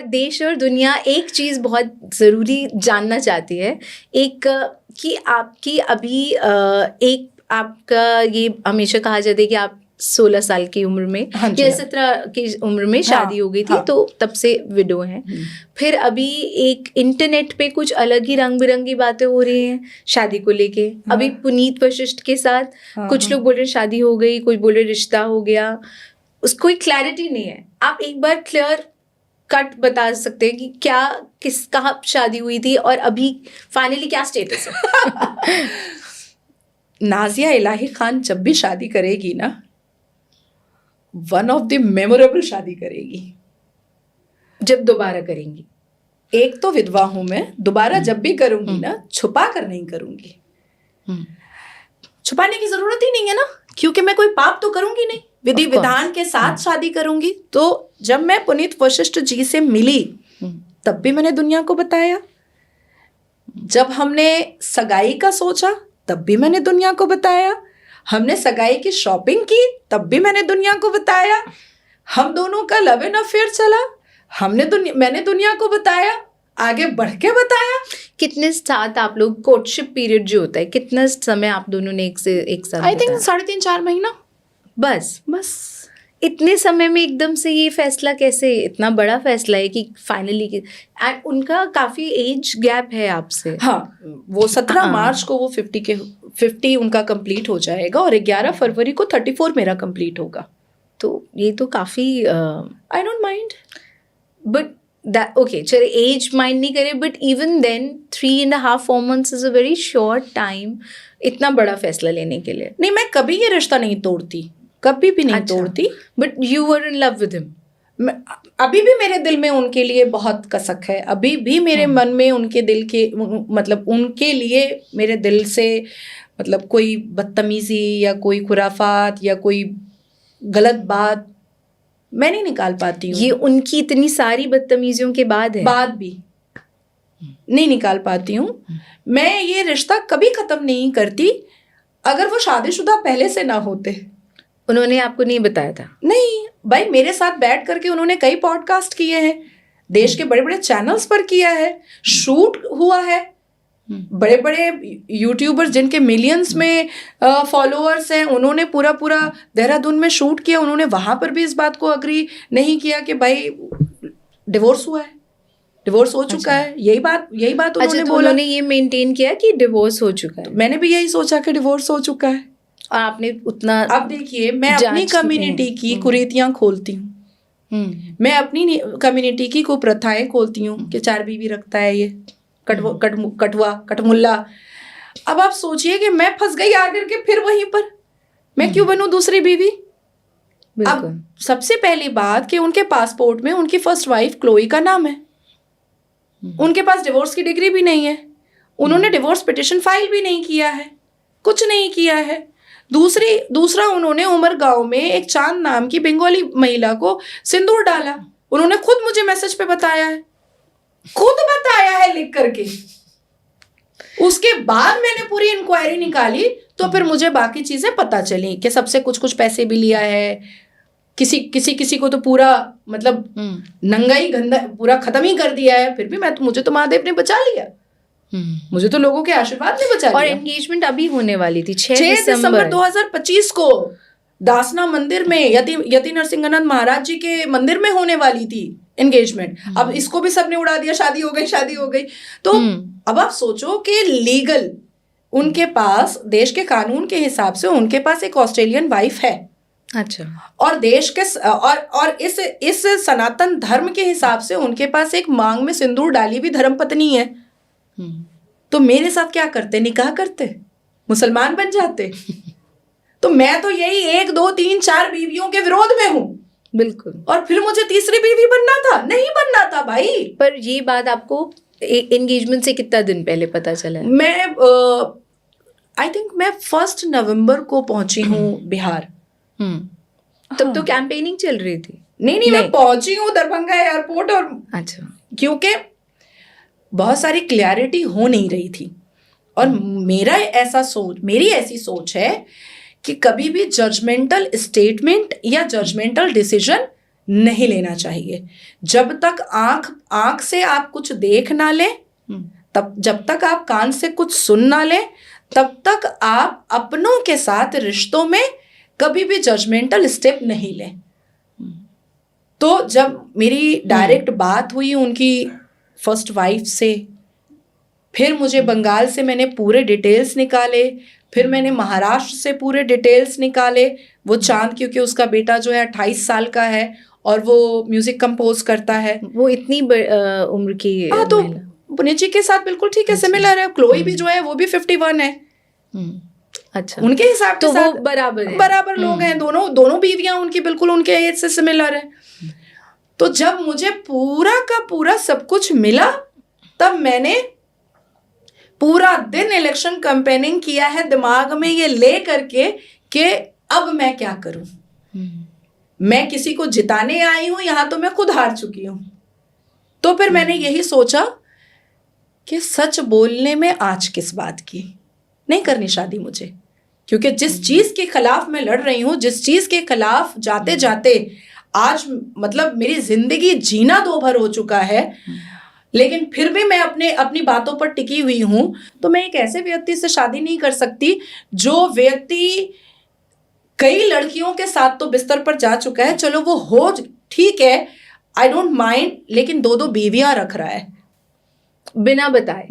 देश और दुनिया एक चीज़ बहुत ज़रूरी जानना चाहती है, एक कि आपकी अभी एक आपका ये हमेशा कहा जाता है कि आप 16 साल की उम्र में या 17 की उम्र में शादी हो गई थी, तो तब से विडो हैं। फिर अभी एक इंटरनेट पे कुछ अलग ही रंग बिरंगी बातें हो रही हैं शादी को लेके। अभी पुनीत वशिष्ठ के साथ कुछ लोग बोल रहे शादी हो गई, कोई बोल रहे रिश्ता हो गया, उसको कोई क्लैरिटी नहीं है। आप एक बार क्लियर कट बता सकते हैं कि क्या कहाँ शादी हुई थी और अभी फाइनली क्या स्टेटस है? नाजिया इलाही खान जब भी शादी करेगी ना, वन ऑफ द मेमोरेबल शादी करेगी जब दोबारा करेंगी। एक तो विधवा हूं मैं, दोबारा जब भी करूंगी ना छुपा कर नहीं करूंगी। छुपाने की जरूरत ही नहीं है ना, क्योंकि मैं कोई पाप तो करूंगी नहीं, विधि विधान के साथ शादी करूंगी। तो जब मैं पुनीत वशिष्ठ जी से मिली तब भी मैंने दुनिया को बताया, जब हमने सगाई का सोचा तब भी मैंने दुनिया को बताया, हमने सगाई की शॉपिंग की तब भी मैंने दुनिया को बताया, हम दोनों का लव एंड अफेयर चला मैंने दुनिया को बताया, आगे बढ़ के बताया। कितने साथ आप लोग कोर्टशिप पीरियड जो होता है, कितना समय आप दोनों ने एक साथ? आई थिंक 3.5-4 महीना। बस इतने समय में एकदम से ये फैसला कैसे, इतना बड़ा फैसला है कि फाइनली। एंड उनका काफ़ी एज गैप है आपसे। हाँ, वो 17 मार्च को वो 50 उनका कंप्लीट हो जाएगा और 11 फरवरी को 34 मेरा कंप्लीट होगा। तो ये तो काफ़ी I don't mind, but that okay, चले एज माइंड नहीं करे, but even then 3.5-4 months is a very short time इतना बड़ा फैसला लेने के लिए। नहीं, मैं कभी ये रिश्ता नहीं तोड़ती, कभी भी नहीं तोड़ती। But you were in love with him. अभी भी मेरे दिल में उनके लिए बहुत कसक है, अभी भी मेरे मन में उनके दिल के मतलब उनके लिए मेरे दिल से मतलब कोई बदतमीजी या कोई खुराफात या कोई गलत बात मैं नहीं निकाल पाती हूँ। ये उनकी इतनी सारी बदतमीजियों के बाद भी नहीं निकाल पाती हूँ। मैं ये रिश्ता कभी खत्म नहीं करती। अगर वो शादीशुदा पहले से ना होते। उन्होंने आपको नहीं बताया था? नहीं भाई, मेरे साथ बैठ करके उन्होंने कई पॉडकास्ट किए हैं, देश के बड़े बड़े चैनल्स पर किया है, शूट हुआ है, बड़े बड़े यूट्यूबर्स जिनके मिलियंस में फॉलोअर्स हैं, उन्होंने पूरा देहरादून में शूट किया। उन्होंने वहां पर भी इस बात को अग्री नहीं किया कि भाई डिवोर्स हुआ है, डिवोर्स हो चुका है। यही बात उन्होंने बोला। उन्होंने ये मेंटेन किया कि डिवोर्स हो चुका है। मैंने भी यही सोचा कि डिवोर्स हो चुका है। और आपने उतना, अब देखिए, मैं अपनी कम्युनिटी की कुरीतियां खोलती हूँ, मैं अपनी कम्युनिटी की कुप्रथाएं खोलती हूँ कि 4 बीवी रखता है ये कटमुल्ला। अब आप सोचिए कि मैं फंस गई आकर के फिर वहीं पर, मैं क्यों बनूं दूसरी बीवी? अब सबसे पहली बात कि उनके पासपोर्ट में उनकी फर्स्ट वाइफ क्लोई का नाम है, उनके पास डिवोर्स की डिग्री भी नहीं है, उन्होंने डिवोर्स पिटिशन फाइल भी नहीं किया है, कुछ नहीं किया है। दूसरा उन्होंने उमरगांव में एक चांद नाम की बंगाली महिला को सिंदूर डाला, उन्होंने खुद मुझे मैसेज पे बताया है लिख करके। उसके बाद मैंने पूरी इंक्वायरी निकाली तो फिर मुझे बाकी चीजें पता चली कि सबसे कुछ पैसे भी लिया है, किसी को तो पूरा मतलब नंगा ही गंदा पूरा खत्म ही कर दिया है। फिर भी मुझे तो महादेव ने बचा लिया, मुझे तो लोगों के आशीर्वाद ने बचा लिया। और एंगेजमेंट अभी होने वाली थी 6 दिसंबर 2025 को दासना मंदिर में यति नरसिंहानंद महाराज जी के मंदिर में होने वाली थी एंगेजमेंट। अब इसको भी सबने उड़ा दिया, शादी हो गई। तो अब आप सोचो कि लीगल उनके पास, देश के कानून के हिसाब से उनके पास एक ऑस्ट्रेलियन वाइफ है। अच्छा। और देश के और इस सनातन धर्म के हिसाब से उनके पास एक मांग में सिंदूर डाली भी धर्मपत्नी है। तो मेरे साथ क्या करते? निकाह करते, मुसलमान बन जाते। तो मैं तो यही 1, 2, 3, 4 बीवियों के विरोध में हूँ। बिल्कुल। और फिर मुझे तीसरी बीवी बनना था? नहीं बनना था भाई। पर ये बात आपको एंगेजमेंट से कितना दिन पहले पता चला? मैं आई थिंक मैं 1 नवंबर को पहुंची हूँ बिहार। तब तो कैंपेनिंग चल रही थी? नहीं, मैं पहुंची हूँ दरभंगा एयरपोर्ट। और अच्छा, क्योंकि बहुत सारी क्लैरिटी हो नहीं रही थी। और मेरी ऐसी सोच है कि कभी भी जजमेंटल स्टेटमेंट या जजमेंटल डिसीजन नहीं लेना चाहिए। जब तक आंख से आप कुछ देख ना लें, तब जब तक आप कान से कुछ सुन ना लें, तब तक आप अपनों के साथ रिश्तों में कभी भी जजमेंटल स्टेप नहीं लें। तो जब मेरी डायरेक्ट बात हुई उनकी फर्स्ट वाइफ से, फिर मुझे बंगाल से मैंने पूरे डिटेल्स निकाले, फिर मैंने महाराष्ट्र से पूरे डिटेल्स निकाले। वो चांद, क्योंकि उसका बेटा जो है 28 साल का है और वो म्यूजिक कंपोज करता है। वो इतनी उम्र की हाँ, तो पुनीत जी के साथ बिल्कुल ठीक है, सिमिलर है। क्लोई भी जो है वो भी 51 है। अच्छा, उनके हिसाब तो के साथ वो बराबर लोग हैं। दोनों बीवियां उनकी बिल्कुल उनके एज से सिमिलर है। तो जब मुझे पूरा का पूरा सब कुछ मिला, तब मैंने पूरा दिन इलेक्शन कैंपेनिंग किया है, दिमाग में ये ले करके कि अब मैं क्या करूं। मैं किसी को जिताने आई हूं, यहां तो मैं खुद हार चुकी हूं। तो फिर मैंने यही सोचा कि सच बोलने में आज किस बात की, नहीं करनी शादी मुझे। क्योंकि जिस चीज के खिलाफ मैं लड़ रही हूं, जिस चीज के खिलाफ जाते जाते आज मतलब मेरी जिंदगी जीना दो भर हो चुका है, लेकिन फिर भी मैं अपनी बातों पर टिकी हुई हूं। तो मैं एक ऐसे व्यक्ति से शादी नहीं कर सकती जो व्यक्ति कई लड़कियों के साथ तो बिस्तर पर जा चुका है। चलो वो हो, ठीक है, आई डोंट माइंड, लेकिन 2 बीवियां रख रहा है बिना बताए।